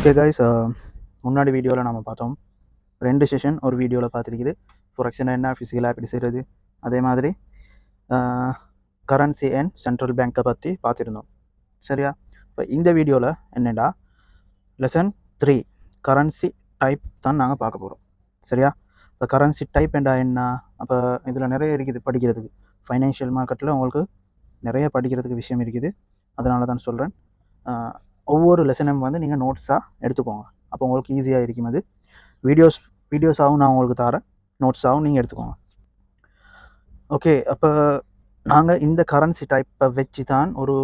Okay guys, முன்னாடி வீடியோவில் நம்ம பார்த்தோம் 2 செஷன் ஒரு வீடியோவில் பார்த்துருக்குது. ஃபோரெக்ஸ்னா என்ன, ஃபிசிக்கலாக எப்படி செய்கிறது, அதே மாதிரி கரன்சி அண்ட் சென்ட்ரல் பேங்க்கை பற்றி பார்த்துருந்தோம். சரியா? இப்போ இந்த வீடியோவில் என்னென்னா லெசன் 3 கரன்சி டைப் தான் நாங்கள் பார்க்க போகிறோம். சரியா? இப்போ கரன்சி டைப் என்ன, அப்போ இதில் நிறைய இருக்குது படிக்கிறதுக்கு. ஃபைனான்ஷியல் மார்க்கெட்டில் உங்களுக்கு நிறைய படிக்கிறதுக்கு விஷயம் இருக்குது. அதனால தான் சொல்கிறேன். ஒவ்வொரு லெசனும் வந்து நீங்கள் நோட்ஸாக எடுத்துக்கோங்க. அப்போ உங்களுக்கு ஈஸியாக இருக்கும். அது வீடியோஸாகவும் நான் உங்களுக்கு தரேன், நோட்ஸாகவும் நீங்கள் எடுத்துக்கோங்க. ஓகே, அப்போ நாங்கள் இந்த கரன்சி டைப்பை வச்சு தான் ஒரு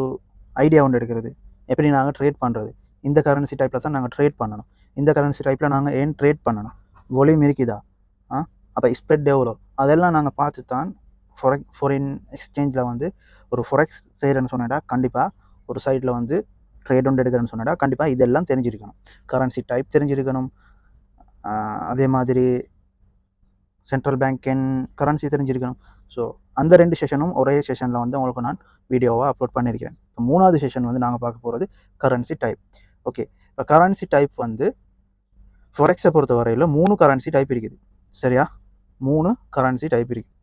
ஐடியா ஒன்று எடுக்கிறது. எப்படி நாங்கள் ட்ரேட் பண்ணுறது, இந்த கரன்சி டைப்பில் தான் நாங்கள் ட்ரேட் பண்ணணும். இந்த கரன்சி டைப்பில் நாங்கள் ஏன் ட்ரேட் பண்ணணும், வால்யூம் இருக்குதா, அப்போ ஸ்ப்ரெட் எவ்வளோ, அதெல்லாம் நாங்கள் பார்த்து தான் ஃபாரின் எக்ஸ்சேஞ்சில் வந்து ஒரு ஃபொரெக்ஸ் செய்கிறேன்னு சொன்னாடா கண்டிப்பாக ஒரு சைட்டில் வந்து ட்ரேட் ஒன்று எடுக்கிறேன்னு சொன்னாடா கண்டிப்பாக இதெல்லாம் தெரிஞ்சிருக்கணும். கரன்சி டைப் தெரிஞ்சிருக்கணும், அதே மாதிரி சென்ட்ரல் பேங்க் அண்ட் கரன்சி தெரிஞ்சிருக்கணும். ஸோ அந்த 2 செஷனும் ஒரே செஷனில் வந்து உங்களுக்கு நான் வீடியோவாக அப்லோட் பண்ணியிருக்கிறேன். இப்போ 3வது செஷன் வந்து நாங்கள் பார்க்க போகிறது கரன்சி டைப். ஓகே, இப்போ கரன்சி டைப் வந்து ஃபொரெக்ஸை பொறுத்த வரையில் 3 கரன்சி டைப் இருக்குது. சரியா? 3 கரன்சி டைப் இருக்குது.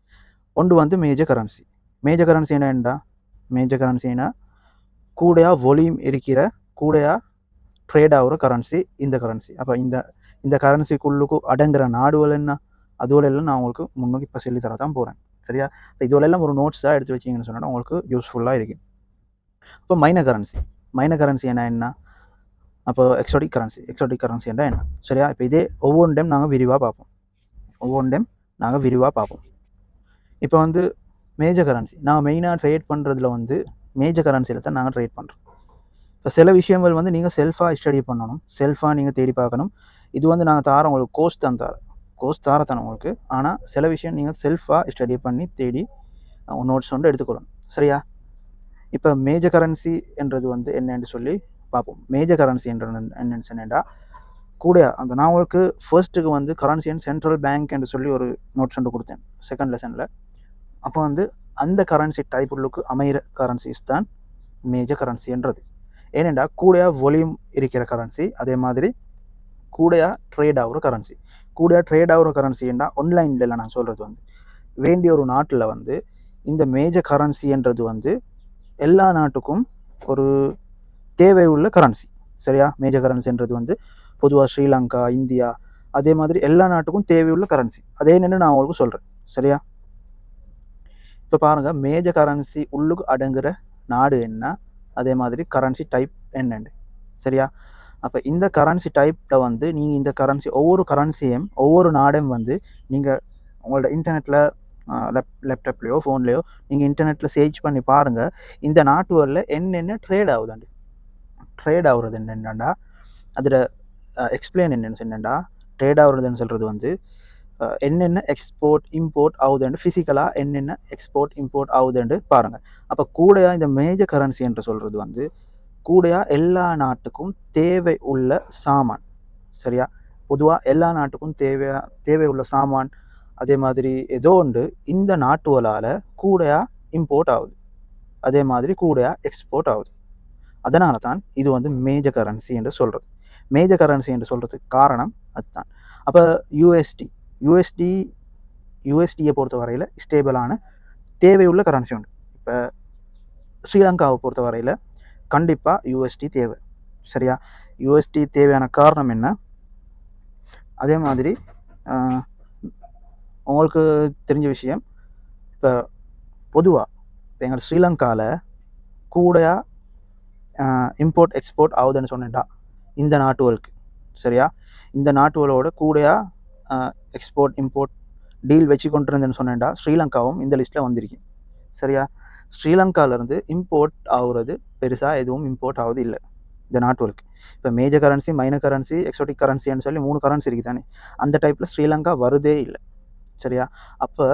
ஒன்று வந்து மேஜர் கரன்சி. மேஜர் கரன்சி என்னண்டா, மேஜர் கரன்சினா கூடையா வால்யூம் இருக்கிற கூடையா ட்ரேட் ஆகிற கரன்சி இந்த கரன்சி. அப்போ இந்த கரன்சிக்குள்ளுக்கு அடங்குற நாடுகள் என்ன, அதுவெல்லாம் நான் உங்களுக்கு முன்னுக்கு இப்போ சொல்லி தர தான் போகிறேன். சரியா? இப்போ இதுவெல்லாம் ஒரு நோட்ஸாக எடுத்து வச்சிங்கன்னு சொன்னால் உங்களுக்கு யூஸ்ஃபுல்லாக இருக்குது. இப்போ மைனர் கரன்சி என்ன, அப்போ எக்ஸோட்டிக் கரன்சி என்ன. சரியா? இப்போ இதே ஒவ்வொரு டைம் நாங்கள் விரிவாக பார்ப்போம். இப்போ வந்து மேஜர் கரன்சி நாங்கள் மெயினாக ட்ரேட் பண்ணுறதுல வந்து மேஜர் கரன்சியில் தான் நாங்கள் ட்ரேட் பண்ணுறோம். இப்போ சில விஷயங்கள் வந்து நீங்கள் செல்ஃபாக ஸ்டடி பண்ணணும், செல்ஃபாக நீங்கள் தேடி பார்க்கணும். இது வந்து நாங்கள் தாரோம் உங்களுக்கு கோர்ஸ் தாரத்தானே உங்களுக்கு. ஆனால் சில விஷயம் நீங்கள் செல்ஃபாக ஸ்டடி பண்ணி தேடி நோட்ஸ் வந்து எடுத்துக்கொள்ளணும். சரியா? இப்போ மேஜர் கரன்சி என்றது வந்து என்னென்னு சொல்லி பார்ப்போம். மேஜர் கரன்சி என்னென்னு சொன்னேன்டா கூட அந்த நான் உங்களுக்கு ஃபர்ஸ்ட்டுக்கு வந்து கரன்சி அண்ட் சென்ட்ரல் பேங்க் என்று சொல்லி ஒரு நோட்ஸ் ஒன்று கொடுத்தேன் செகண்ட் லெசனில். அப்போ வந்து அந்த கரன்சி டைப் உள்ளுக்கு அமைகிற கரன்சிஸ் தான் மேஜர் கரன்சி என்றது. ஏனெண்டா கூடையா வால்யூம் இருக்கிற கரன்சி, அதே மாதிரி கூடையா ட்ரேட் ஆகிற கரன்சி. கூடையா ட்ரேட் ஆகிற கரன்சின்னா ஆன்லைனில் நான் சொல்கிறது வந்து வேண்டிய ஒரு நாட்டில் வந்து இந்த மேஜர் கரன்சி என்றது வந்து எல்லா நாட்டுக்கும் ஒரு தேவை உள்ள கரன்சி. சரியா? மேஜர் கரன்சின்றது வந்து பொதுவாக ஸ்ரீலங்கா, இந்தியா, அதே மாதிரி எல்லா நாட்டுக்கும் தேவையுள்ள கரன்சி. அதே என்னென்னு நான் உங்களுக்கு சொல்கிறேன். சரியா? இப்போ பாருங்கள், மேஜர் கரன்சி உள்ளுக்கு அடங்குற நாடு என்ன, அதே மாதிரி கரன்சி டைப் என்னென்னு. சரியா? அப்போ இந்த கரன்சி டைப்பில் வந்து நீங்கள் இந்த கரன்சி ஒவ்வொரு கரன்சியும் ஒவ்வொரு நாடும் வந்து நீங்கள் உங்களோட இன்டர்நெட்டில் லேப்டாப்லேயோ ஃபோன்லேயோ நீங்கள் இன்டர்நெட்டில் சர்ச் பண்ணி பாருங்கள், இந்த நாட்டுகளில் என்னென்ன ட்ரேட் ஆகுதுண்டு. ட்ரேட் ஆகுறது என்னென்னா அதில் எக்ஸ்பிளைன் என்னென்னு சொன்னேன்டா, ட்ரேட் ஆகுறதுன்னு சொல்கிறது வந்து என்னென்ன எக்ஸ்போர்ட் இம்போர்ட் ஆகுதுண்டு, ஃபிசிக்கலாக என்னென்ன எக்ஸ்போர்ட் இம்போர்ட் ஆகுதுண்டு பாருங்கள். அப்போ கூடையா இந்த மேஜர் கரன்சி என்று சொல்கிறது வந்து கூடையா எல்லா நாட்டுக்கும் தேவை உள்ள சாமான். சரியா? பொதுவாக எல்லா நாட்டுக்கும் தேவை உள்ள சாமான், அதே மாதிரி ஏதோ ஒன்று இந்த நாட்டுகளால் கூடையா இம்போர்ட் ஆகுது, அதே மாதிரி கூடையா எக்ஸ்போர்ட் ஆகுது. அதனால தான் இது வந்து மேஜர் கரன்சி என்று சொல்கிறது. மேஜர் கரன்சி என்று சொல்கிறதுக்கு காரணம் அதுதான். அப்போ யூஎஸ்டியை பொறுத்த வரையில் ஸ்டேபிளான தேவையுள்ள கரன்சி உண்டு. இப்போ ஸ்ரீலங்காவை பொறுத்த வரையில் கண்டிப்பாக யூஎஸ்டி தேவை. சரியா? யூஎஸ்டி தேவையான காரணம் என்ன, அதே மாதிரி உங்களுக்கு தெரிஞ்ச விஷயம், இப்போ பொதுவாக எங்கள் ஸ்ரீலங்காவில் கூடையா இம்போர்ட் எக்ஸ்போர்ட் ஆகுதுன்னு சொன்னேன்டா இந்த நாட்டுகளுக்கு. சரியா? இந்த நாட்டுகளோட கூடையா எக்ஸ்போர்ட் இம்போர்ட் டீல் வச்சு கொண்டு இருந்தேன்னு சொன்னேன்டா ஸ்ரீலங்காவும் இந்த லிஸ்ட்டில் வந்திருக்கு. சரியா? ஸ்ரீலங்காவிலேருந்து இம்போர்ட் ஆகுறது பெருசாக எதுவும் இம்போர்ட் ஆகுது இல்லை இந்த நாட்டுகளுக்கு. இப்போ major currency, minor currency, exotic கரன்சின்னு சொல்லி 3 கரன்சி இருக்குது தானே, அந்த டைப்பில் ஸ்ரீலங்கா வருதே இல்லை. சரியா? அப்போ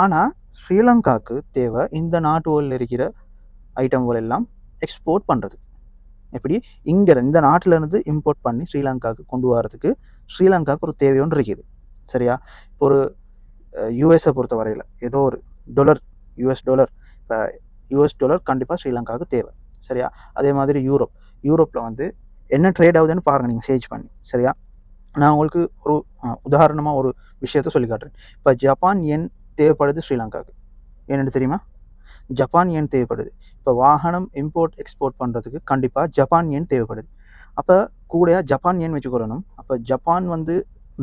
ஆனால் ஸ்ரீலங்காவுக்கு தேவை இந்த நாட்டுகளில் இருக்கிற ஐட்டங்கள் எல்லாம் எக்ஸ்போர்ட் பண்ணுறது. எப்படி இங்கே இந்த நாட்டிலேருந்து இம்போர்ட் பண்ணி ஸ்ரீலங்காவுக்கு கொண்டு வரதுக்கு ஸ்ரீலங்காவுக்கு ஒரு தேவையொன்று இருக்குது. சரியா? இப்போ ஒரு யூஎஸை பொறுத்த வரையில் ஏதோ ஒரு யூஎஸ் டாலர், இப்போ யூஎஸ் டாலர் கண்டிப்பாக ஸ்ரீலங்காவுக்கு தேவை. சரியா? அதே மாதிரி யூரோப்பில் வந்து என்ன ட்ரேட் ஆகுதுன்னு பாருங்கள் நீங்கள் சேஞ்ச் பண்ணி. சரியா? நான் உங்களுக்கு ஒரு உதாரணமாக ஒரு விஷயத்த சொல்லி காட்டுறேன். இப்போ ஜப்பான் யென் தேவைப்படுது ஸ்ரீலங்காவுக்கு. ஏன்னு தெரியுமா? ஜப்பான் யென் தேவைப்படுது. இப்போ வாகனம் இம்போர்ட் எக்ஸ்போர்ட் பண்ணுறதுக்கு கண்டிப்பாக ஜப்பான் யென் தேவைப்படுது. அப்போ கூட ஜப்பான் யென் வச்சுக்கொள்ளணும். அப்போ ஜப்பான் வந்து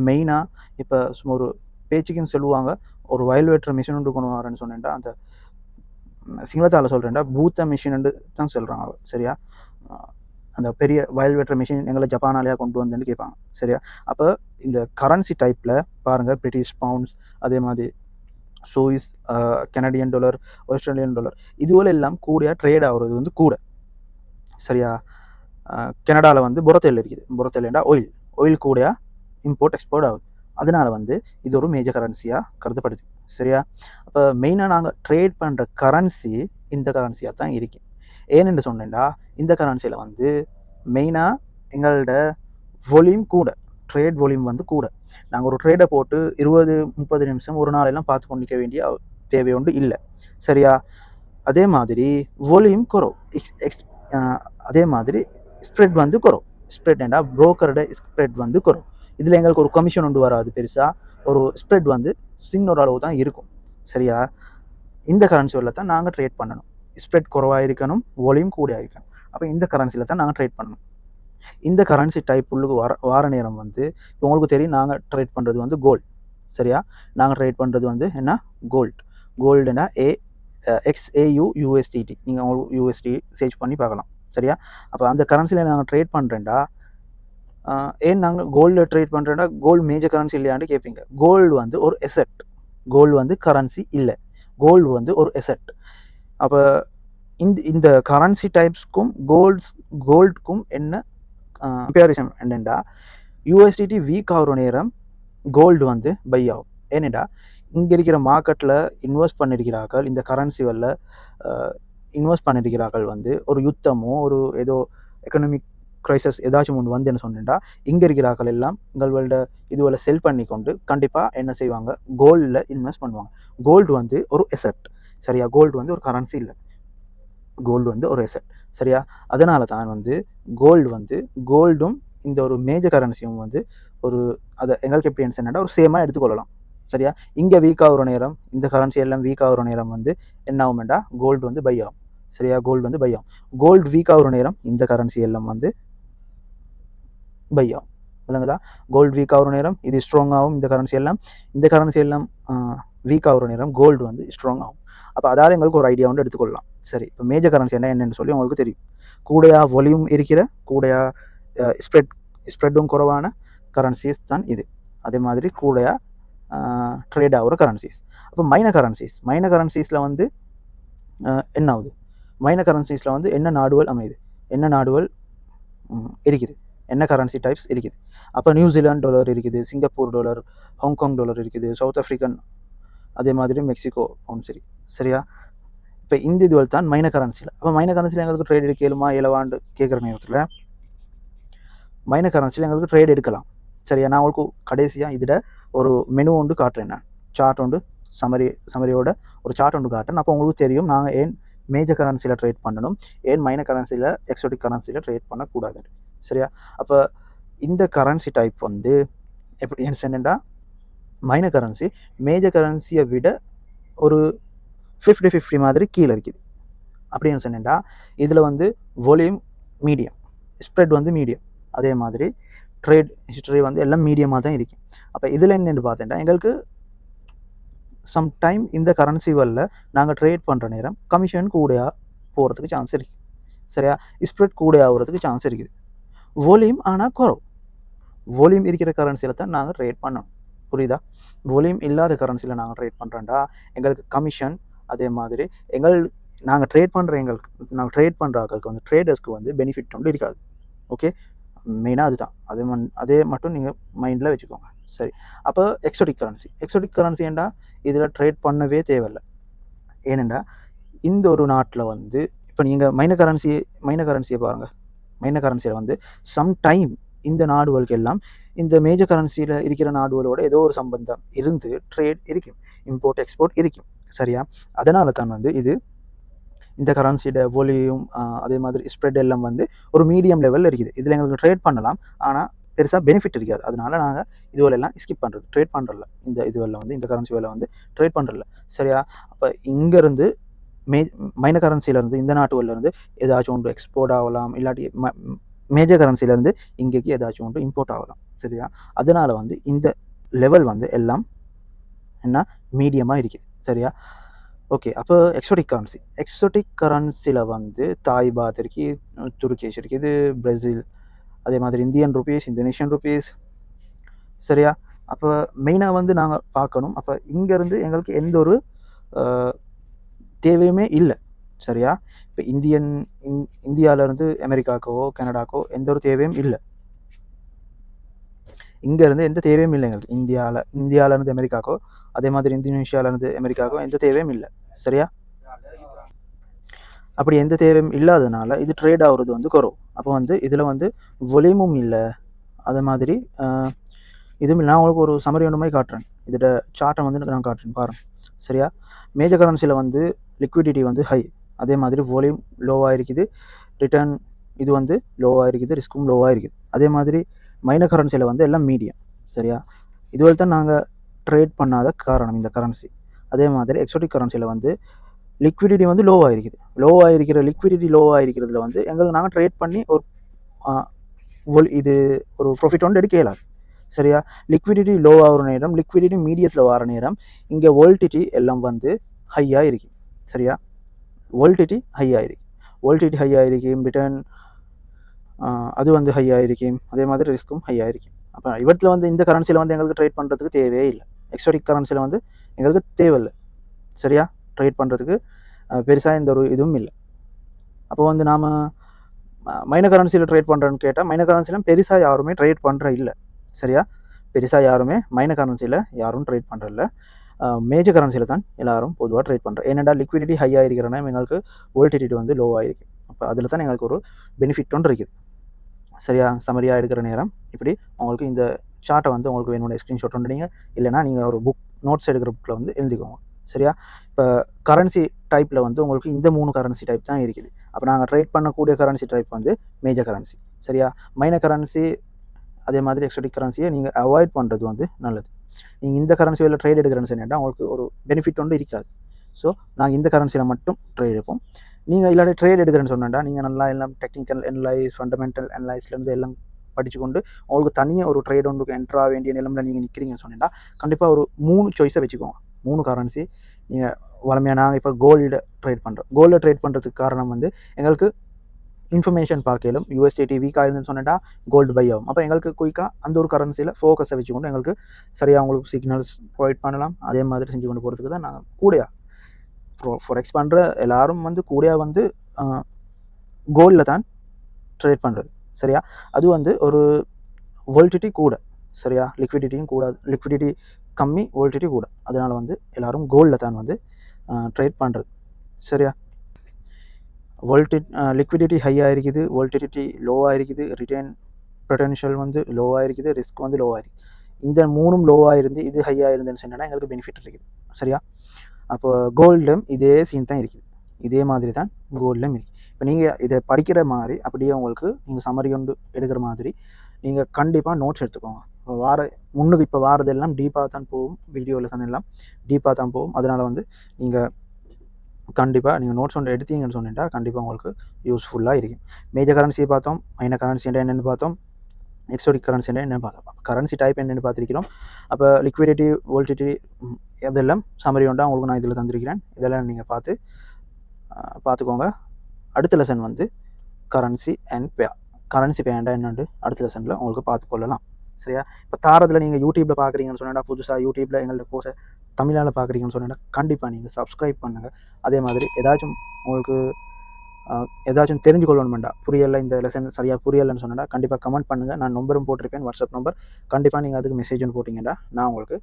மெயினாக இப்போ சும்மா ஒரு பேச்சுக்குன்னு சொல்லுவாங்க, ஒரு வயல் வெட்டுற மிஷின் ஒன்று கொண்டு வரேன்னு சொன்னேன்டா, அந்த சிங்களத்தால் சொல்கிறேன்டா பூத்த மிஷின்னு தான் சொல்கிறாங்க. சரியா? அந்த பெரிய வயல் வெட்டுற மிஷின் எங்களை ஜப்பானாலேயா கொண்டு வந்தேன்னு கேட்பாங்க. சரியா? அப்போ இந்த கரன்சி டைப்பில் பாருங்கள், பிரிட்டிஷ் பவுண்ட்ஸ், அதே மாதிரி Swiss, Canadian dollar, Australian dollar, இதுவரை எல்லாம் கூட ட்ரேட் ஆகுறது வந்து கூட. சரியா? கனடாவில் வந்து புறத்தெல் இருக்குது. புறத்தெல்லுண்டா ஆயில். ஆயில் கூட இம்போர்ட் எக்ஸ்போர்ட் ஆகுது. அதனால வந்து இது ஒரு மேஜர் கரன்சியாக கருதப்படுது. சரியா? அப்போ மெயினாக நாங்கள் ட்ரேட் பண்ணுற கரன்சி இந்த கரன்சியாக தான் இருக்கு. ஏன்னு சொன்னேன்டா, இந்த கரன்சியில் வந்து மெயினாக எங்களோட வால்யூம் கூட, ட்ரேட் வால்யூம் வந்து கூட. நாங்கள் ஒரு ட்ரேடை போட்டு 20-30 நிமிஷம் ஒரு நாளெல்லாம் பார்த்து கொண்டிருக்க வேண்டிய தேவை ஒன்று இல்லை. சரியா? அதே மாதிரி வால்யூம் குறவு. அதே மாதிரி ஸ்ப்ரெட் வந்து குறவு. ஸ்ப்ரெட் ஏண்டா புரோக்கரோட ஸ்ப்ரெட் வந்து குறவு. இதில் எங்களுக்கு ஒரு கமிஷன் ஒன்று வராது பெருசாக. ஒரு ஸ்ப்ரெட் வந்து சின்ன ஒரு அளவு தான் இருக்கும். சரியா? இந்த கரன்சியில் தான் நாங்கள் ட்ரேட் பண்ணணும். ஸ்ப்ரெட் குறவாக இருக்கணும், வால்யூம் கூட இருக்கணும். அப்போ இந்த கரன்சியில் தான் நாங்கள் ட்ரேட் பண்ணணும். இந்த கரன்சி டைப் உள்ளுக்கு வார நேரம் வந்து உங்களுக்கு தெரியும், நாங்கள் ட்ரேட் பண்ணுறது வந்து கோல்டு. சரியா? நாங்கள் ட்ரேட் பண்ணுறது வந்து என்ன? கோல்டு. கோல்டுனா XAU USDT. நீங்கள் உங்களுக்கு USD சர்ச் பண்ணி பார்க்கலாம். சரியா? அப்போ அந்த கரன்சியில் நாங்கள் ட்ரேட் பண்ணுறேன்டா. ஏன் நாங்கள் கோல்டில் ட்ரேட் பண்ணுறேன்டா, கோல்டு மேஜர் கரன்சி இல்லையான்னு கேட்பீங்க. கோல்டு வந்து ஒரு எசெட். கோல்டு வந்து கரன்சி இல்லை. கோல்டு வந்து ஒரு எசெட். அப்போ இந்த கரன்சி டைப்ஸ்க்கும் கோல்டுக்கும் என்ன கம்பேரிசன் என்னென்னா, USDT வீக் ஆகிற நேரம் கோல்டு வந்து பை ஆகும். ஏனெண்டா இங்கே இருக்கிற மார்க்கெட்டில் இன்வெஸ்ட் பண்ணியிருக்கிறார்கள், இந்த கரன்சிகளில் இன்வெஸ்ட் பண்ணியிருக்கிறார்கள் வந்து ஒரு யுத்தமோ ஒரு ஏதோ எக்கனாமிக் க்ரைசஸ் ஏதாச்சும் ஒன்று வந்து என்ன சொன்னேன்டா, இங்கே இருக்கிறார்கள் எல்லாம் எங்களோட இதுவரை செல் பண்ணி கொண்டு கண்டிப்பாக என்ன செய்வாங்க, கோல்டில் இன்வெஸ்ட் பண்ணுவாங்க. கோல்டு வந்து ஒரு எசெட். சரியா? கோல்டு வந்து ஒரு கரன்சி இல்லை. கோல்டு வந்து ஒரு எசெட். சரியா? அதனால தான் வந்து கோல்டும் இந்த ஒரு மேஜர் கரன்சியும் வந்து ஒரு அதை எங்களுக்கு எப்படி என்னன்னா ஒரு சேமாக எடுத்துக்கொள்ளலாம். சரியா? இங்கே வீக் ஆகுற நேரம், இந்த கரன்சி எல்லாம் வீக் ஆகுற நேரம் வந்து என்ன ஆகும்டா, கோல்டு வந்து பை ஆகும். சரியா? கோல்டு வந்து பை ஆகும். கோல்டு வீக் ஆகுற நேரம் இந்த கரன்சி எல்லாம் வந்து பை ஆகும். இல்லைங்களா? கோல்டு வீக் ஆகுற நேரம் இது ஸ்ட்ராங் ஆகும். இந்த கரன்சி எல்லாம் வீக் ஆகுற நேரம் கோல்டு வந்து ஸ்ட்ராங் ஆகும். அப்போ அதாவது எங்களுக்கு ஒரு ஐடியா வந்து எடுத்துக்கொள்ளலாம். சரி, இப்போ மேஜர் கரன்சி என்னன்னு சொல்லி உங்களுக்கு தெரியும். கூடையா வால்யூம் இருக்கிற, கூடையா ஸ்ப்ரெட்டும் குறைவான கரன்சிஸ் தான் இது. அதே மாதிரி கூடையா ட்ரேட் ஆகிற கரன்சிஸ். அப்போ மைனர் கரன்சிஸில் வந்து என்ன ஆகுது? மைனர் கரன்சிஸில் வந்து என்ன நாடுகள் அமையுது, என்ன நாடுகள் இருக்குது, என்ன கரன்சி டைப்ஸ் இருக்குது. அப்போ நியூசிலாந்து டாலர் இருக்குது, சிங்கப்பூர் டாலர், ஹாங்காங் டாலர் இருக்குது, சவுத் ஆஃப்ரிக்கன், அதே மாதிரி மெக்சிகோ பவுண்ட். சரியா? இப்போ இந்த இதுவல் தான் மைனர் கரன்சியில். அப்போ மைனர் கரன்சியில் எங்களுக்கு ட்ரேட் எடுக்கலுமா இலவாண்டு கேட்குற நேரத்தில் மைனர் கரன்சியில் எங்களுக்கு ட்ரேட் எடுக்கலாம். சரியா? நான் உங்களுக்கு கடைசியாக இதில் ஒரு மெனு ஒன்று காட்டுறேன். நான் சார்ட் ஒன்று சமரியோட ஒரு சார்ட் ஒன்று காட்டுறேன். அப்போ உங்களுக்கு தெரியும் நாங்கள் ஏன் மேஜர் கரன்சியில் ட்ரேட் பண்ணணும், ஏன் மைனர் கரன்சியில் எக்ஸோட்டிக் கரன்சியில் ட்ரேட் பண்ணக்கூடாது. சரியா? அப்போ இந்த கரன்சி டைப் வந்து எப்படி என்னென்னா, மைனர் கரன்சி மேஜர் கரன்சியை விட ஒரு 50-50 மாதிரி கீழே இருக்குது. அப்படின்னு சொன்னேன்டா, இதில் வந்து வால்யூம் மீடியம், ஸ்ப்ரெட் வந்து மீடியம், அதே மாதிரி ட்ரேட் ஹிஸ்டரி வந்து எல்லாம் மீடியமாக தான் இருக்குது. அப்போ இதில் என்னென்னு பார்த்தேன்டா, எங்களுக்கு சம்டைம் இந்த கரன்சிகளில் நாங்கள் ட்ரேட் பண்ணுற நேரம் கமிஷன் கூடையாக போகிறதுக்கு சான்ஸ் இருக்குது. சரியா? ஸ்ப்ரெட் கூட ஆகிறதுக்கு சான்ஸ் இருக்குது. வால்யூம் ஆனால் குறவு. வால்யூம் இருக்கிற கரன்சியில் தான் நாங்கள் ட்ரேட் பண்ணணும். புரியுதா? வால்யூம் இல்லாத கரன்சியில் நாங்கள் ட்ரேட் பண்ணுறோம்டா, எங்களுக்கு கமிஷன், அதே மாதிரி நாங்கள் ட்ரேட் பண்ணுற ஆட்களுக்கு வந்து ட்ரேடர்ஸ்க்கு வந்து பெனிஃபிட் ஒன்று இருக்காது. ஓகே, மெயினாக அதுதான். அதே மட்டும் நீங்கள் மைண்டில் வச்சுக்கோங்க. சரி, அப்போ எக்ஸோட்டிக் கரன்சி ஏண்டா இதில் ட்ரேட் பண்ணவே தேவையில்லை. ஏனெண்டா இந்த ஒரு நாட்டில் வந்து இப்போ நீங்கள் மைனர் கரன்சியை பாருங்கள். மைனர் கரன்சியில் வந்து சம்டைம் இந்த நாடுகளுக்கு எல்லாம் இந்த மேஜர் கரன்சியில் இருக்கிற நாடுகளோட ஏதோ ஒரு சம்பந்தம் இருந்து ட்ரேட் இருக்கும், இம்போர்ட் எக்ஸ்போர்ட் இருக்கும். சரியா? அதனால தான் வந்து இது இந்த கரன்சியோட வால்யூம் அதே மாதிரி ஸ்ப்ரெட் எல்லாம் வந்து ஒரு மீடியம் லெவலில் இருக்குது. இதில் எங்களுக்கு ட்ரேட் பண்ணலாம், ஆனால் பெருசாக பெனிஃபிட் இருக்காது. அதனால நாங்கள் இதுவெல்லாம் ஸ்கிப் பண்ணுறது, ட்ரேட் பண்ணுறதில்ல. இந்த இதுவெல்லாம் வந்து இந்த கரன்சி வேலை வந்து ட்ரேட் பண்ணுறதில்ல. சரியா? அப்போ இங்கேருந்து மைனர் கரன்சியிலேருந்து இந்த நாட்டுலேருந்து ஏதாச்சும் ஒன்று எக்ஸ்போர்ட் ஆகலாம், இல்லாட்டி மேஜர் கரன்சிலேருந்து இங்கேக்கு ஏதாச்சும் ஒன்று இம்போர்ட் ஆகலாம். சரியா? அதனால வந்து இந்த லெவல் வந்து எல்லாம் என்ன மீடியமாக இருக்குது. சரியா? ஓகே. அப்போ எக்ஸோட்டிக் கரன்சியில் வந்து தாய் பாத் இருக்குது, துருக்கேஷ் இருக்குது, பிரேசில், அதே மாதிரி இந்தியன் ருபீஸ், இந்தோனேஷியன் ருபீஸ். சரியா? அப்போ மெயினாக வந்து நாங்கள் பார்க்கணும். அப்போ இங்கேருந்து எங்களுக்கு எந்த ஒரு தேவையுமே இல்லை. சரியா? இப்போ இந்தியாவிலேருந்து அமெரிக்காக்கோ கனடாக்கோ எந்த ஒரு தேவையும் இல்லை. இங்கேருந்து எந்த தேவையும் இல்லை எங்களுக்கு. இந்தியாவிலேருந்து அமெரிக்காக்கோ அதே மாதிரி இந்தோனேஷியாவிலேருந்து அமெரிக்காக்கோ எந்த தேவையும் இல்லை. சரியா? அப்படி எந்த தேவையும் இல்லாததுனால இது ட்ரேட் ஆகுறது வந்து குறவு. அப்போ வந்து இதில் வந்து வால்யூமும் இல்லை, அதே மாதிரி இதுவும் இல்லை. நான் உங்களுக்கு ஒரு சமரி ஒன்று மாதிரி காட்டுறேன். இதோட சார்ட்டை வந்து நான் காட்டுறேன் பாருங்கள். சரியா? மேஜர் கரன்சியில் வந்து லிக்விடிட்டி வந்து ஹை, அதே மாதிரி வால்யூம் லோவாக இருக்குது, ரிட்டர்ன் இது வந்து லோவாக இருக்குது, ரிஸ்க்கும் லோவாக இருக்குது. அதே மாதிரி மைனர் கரன்சியில் வந்து எல்லாம் மீடியம். சரியா? இதுவரை தான் நாங்கள் ட்ரேட் பண்ணாத காரணம் இந்த கரன்சி. அதே மாதிரி எக்ஸோட்டிக் கரன்சியில் வந்து லிக்விடிட்டி வந்து லோவாக இருக்கிறது. லிக்விடிட்டி லோவாக இருக்கிறதுல வந்து எங்களுக்கு நாங்கள் ட்ரேட் பண்ணி இது ஒரு ப்ராஃபிட் ஒன்று எடுக்க இயலாது. சரியா? லிக்விடிட்டி லோவாகிற நேரம், லிக்விடிட்டி மீடியத்தில் வர நேரம் இங்கே வோல்டிட்டி எல்லாம் வந்து ஹையாக இருக்குது. சரியா? வோல்டிட்டி ஹையாக இருக்கும், ரிட்டர்ன் அது வந்து ஹையாக இருக்கும், அதே மாதிரி ரிஸ்க்கும் ஹையாக இருக்கும். அப்போ இவற்றில் வந்து இந்த கரன்சியில் வந்து எங்களுக்கு ட்ரேட் பண்ணுறதுக்கு தேவையே இல்லை. எக்ஸோட்டிக் கரன்சியில் வந்து எங்களுக்கு தேவையில்லை. சரியா? ட்ரேட் பண்ணுறதுக்கு பெருசாக எந்த ஒரு இதுவும் இல்லை. அப்போ வந்து நாம் மைனர் கரன்சியில் ட்ரேட் பண்ணுறேன்னு கேட்டால் மைனர் கரன்சியில் பெருசாக யாருமே ட்ரேட் பண்ணுற இல்லை. சரியா? பெருசாக யாருமே மைனர் கரன்சியில் யாரும் ட்ரேட் பண்ணுறதில்ல. மேஜர் கரன்சியில் தான் எல்லோரும் பொதுவாக ட்ரேட் பண்ணுறோம். ஏன்னா லிக்விடிட்டி ஹையாக இருக்கிறனா எங்களுக்கு வோல்டிலிட்டி வந்து லோவாக இருக்குது. அப்போ அதில் தான் எங்களுக்கு ஒரு பெனிஃபிட் ஒன்று இருக்குது. சரியா? சமரியாக எடுக்கிற நேரம் இப்படி உங்களுக்கு இந்த சார்ட்டை வந்து உங்களுக்கு வேணும்னு ஸ்க்ரீன்ஷாட் பண்ணுறீங்க, இல்லைனா நீங்கள் ஒரு நோட்ஸ் எடுக்கிற புக்கில் வந்து எழுதிக்கோங்க. சரியா? இப்போ கரன்சி டைப்பில் வந்து உங்களுக்கு இந்த 3 கரன்சி டைப் தான் இருக்குது. அப்போ நாங்கள் ட்ரேட் பண்ணக்கூடிய கரன்சி டைப் வந்து மேஜர் கரன்சி. சரியா? மைனர் கரன்சி அதே மாதிரி எக்ஸோட்டிக் கரன்சியை நீங்கள் அவாய்ட் பண்ணுறது வந்து நல்லது. நீங்கள் இந்த கரன்சி வேலை ட்ரேட் எடுக்கிறேன்னு சொன்னால் உங்களுக்கு ஒரு பெனிஃபிட் ஒன்று இருக்காது. ஸோ நாங்கள் இந்த கரன்சியில் மட்டும் ட்ரேட் எடுப்போம். நீங்கள் இல்லாட்டி ட்ரேட் எடுக்கிறேன்னு சொன்னால் நீங்கள் நல்லா எல்லாம் டெக்னிக்கல் அனலைஸ், ஃபண்டமெண்டல் அனலைஸ்லேருந்து எல்லாம் படிச்சுக்கொண்டு உங்களுக்கு தனியாக ஒரு ட்ரேட் ஒன்றுக்கு என்ட்ரு ஆக வேண்டிய நிலமில் நீங்கள் நிற்கிறீங்கன்னு சொன்னால் கண்டிப்பாக ஒரு 3 சாய்ஸை வச்சுக்கோங்க. 3 கரன்சி நீங்கள் வளமையாக நாங்கள் இப்போ கோல்டு ட்ரேட் பண்ணுறோம். கோல்டு ட்ரேட் பண்ணுறதுக்கு காரணம் வந்து எங்களுக்கு இன்ஃபர்மேஷன் பார்க்கலும் யூஎஸ்டிடி வீக்காக இருந்துன்னு சொன்னால் கோல்டு பை ஆகும். அப்போ எங்களுக்கு குயிக்காக அந்த ஒரு கரன்சியில் ஃபோக்கஸை வச்சுக்கொண்டு எங்களுக்கு சரியாக உங்களுக்கு சிக்னல்ஸ் ப்ரொவைட் பண்ணலாம். அதே மாதிரி செஞ்சு கொண்டு போகிறதுக்கு தான் நாங்கள் கூடயா ஃபோரெக்ஸ் பண்ணுற எல்லோரும் வந்து கூடயா வந்து கோல்டில் தான் ட்ரேட் பண்ணுறது. சரியா? அது வந்து ஒரு வோல்டிட்டி கூட. சரியா? லிக்விடிட்டியும் கூடாது, லிக்விடிட்டி கம்மி, வோல்டிட்டி கூட. அதனால் வந்து எல்லோரும் கோல்டில் தான் வந்து ட்ரேட் பண்ணுறது. சரியா? லிக்விடிட்டி ஹையாக இருக்குது, வோல்டிலிட்டி லோவாக இருக்குது, ரிட்டர்ன் பொட்டன்ஷியல் வந்து லோவாக இருக்குது, ரிஸ்க் வந்து லோவாக இருக்குது. இந்த 3ம் லோவாக இருந்து இது ஹையாக இருந்துன்னு சொன்னால் எங்களுக்கு பெனிஃபிட் இருக்குது. சரியா? அப்போ கோல்டும் இதே சீன் தான் இருக்குது. இதே மாதிரி தான் கோல்டும் இருக்குது. இப்போ நீங்கள் இதை படிக்கிற மாதிரி அப்படியே உங்களுக்கு நீங்கள் சம்மரி கொண்டு எடுக்கிற மாதிரி நீங்கள் கண்டிப்பாக நோட்ஸ் எடுத்துக்கோங்க. இப்போ வாரதெல்லாம் டீப்பாக தான் போகும், வீடியோ லெசன் எல்லாம் டீப்பாக தான் போகும். அதனால் வந்து நீங்கள் கண்டிப்பாக நீங்கள் நோட்ஸ் ஒன்று எடுத்தீங்கன்னு சொன்னிட்டா கண்டிப்பாக உங்களுக்கு யூஸ்ஃபுல்லாக இருக்கும். மேஜர் கரன்சியை பார்த்தோம், மைனர் கரன்சி என்னென்னு பார்த்தோம், எக்ஸோட்டிக் கரன்சி என்னென்னு பார்த்தோம், கரன்சி டைப் என்னென்னு பார்த்துருக்கிறோம். அப்போ லிக்விடிட்டி, வோல்டிலிட்டி இதெல்லாம் சம்மரி ஒன்றா உங்களுக்கு நான் இதில் தந்திருக்கிறேன். இதெல்லாம் நீங்கள் பார்த்துக்கோங்க. அடுத்த லெசன் வந்து கரன்சி அண்ட் பே. கரன்சி பேண்டா என்னென்னு அடுத்த லெசனில் உங்களுக்கு பார்த்துக்கொள்ளலாம். சரியா? இப்போ தாரத்தில் நீங்கள் யூடியூப்பில் பார்க்குறீங்கன்னு சொன்னால் புதுசாக யூடியூப்பில் எங்களோட கோர்ஸை தமிழால் பார்க்குறீங்கன்னு சொன்னால் கண்டிப்பாக நீங்கள் சப்ஸ்கிரைப் பண்ணுங்கள். அதே மாதிரி ஏதாச்சும் உங்களுக்கு ஏதாச்சும் தெரிஞ்சு கொள்ளணுமெண்டா, புரியலை, இந்த லெசன் சரியாக புரியலைன்னு சொன்னால் கண்டிப்பாக கமெண்ட் பண்ணுங்கள். நான் நம்பரும் போட்டிருப்பேன், வாட்ஸ்அப் நம்பர். கண்டிப்பாக நீங்கள் அதுக்கு மெசேஜ் போட்டிங்கன்னா நான் உங்களுக்கு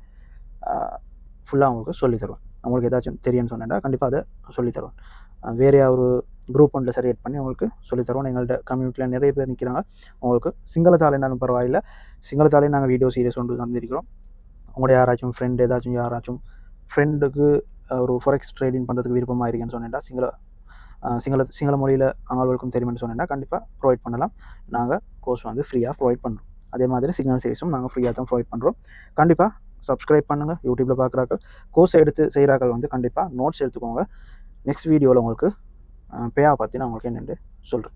ஃபுல்லாக உங்களுக்கு சொல்லித்தருவேன். உங்களுக்கு ஏதாச்சும் தெரியும்னு சொன்னால் கண்டிப்பாக அதை சொல்லித்தருவேன். வேறு ஒரு குரூப் ஒன்றில் செரியேட் பண்ணி உங்களுக்கு சொல்லித்தருவோம். எங்கள்கிட்ட கம்யூனிட்டியில் நிறைய பேர் நிற்கிறாங்க. உங்களுக்கு சிங்களத்தாலேனாலும் பரவாயில்லை, சிங்களத்தாலே நாங்கள் வீடியோ சீரியஸ் ஒன்று தந்திருக்கிறோம். உங்களுடைய யாராச்சும் ஃப்ரெண்டுக்கு ஒரு ஃபோரெக்ஸ் ட்ரேடிங் பண்ணுறதுக்கு விருப்பமாக இருக்குன்னு சொன்னால் சிங்கள மொழியில் அவங்களுக்கும் தெரியும்னு சொன்னீங்கன்னா கண்டிப்பாக ப்ரொவைட் பண்ணலாம். நாங்கள் கோர்ஸ் வந்து ஃப்ரீயாக ப்ரொவைட் பண்ணுறோம். அதே மாதிரி சிக்னல் சர்வீஸும் நாங்கள் ஃப்ரீயாக தான் ப்ரொவைட் பண்ணுறோம். கண்டிப்பாக சப்ஸ்கிரைப் பண்ணுங்கள். யூடியூப்பில் பார்க்குறாக்கள் கோர்ஸ் எடுத்து செய்கிறாக்கள் வந்து கண்டிப்பாக நோட்ஸ் எடுத்துக்கோங்க. நெக்ஸ்ட் வீடியோவில் உங்களுக்கு பேயா பற்றி நான் உங்களுக்கு என்னென்று சொல்கிறேன்.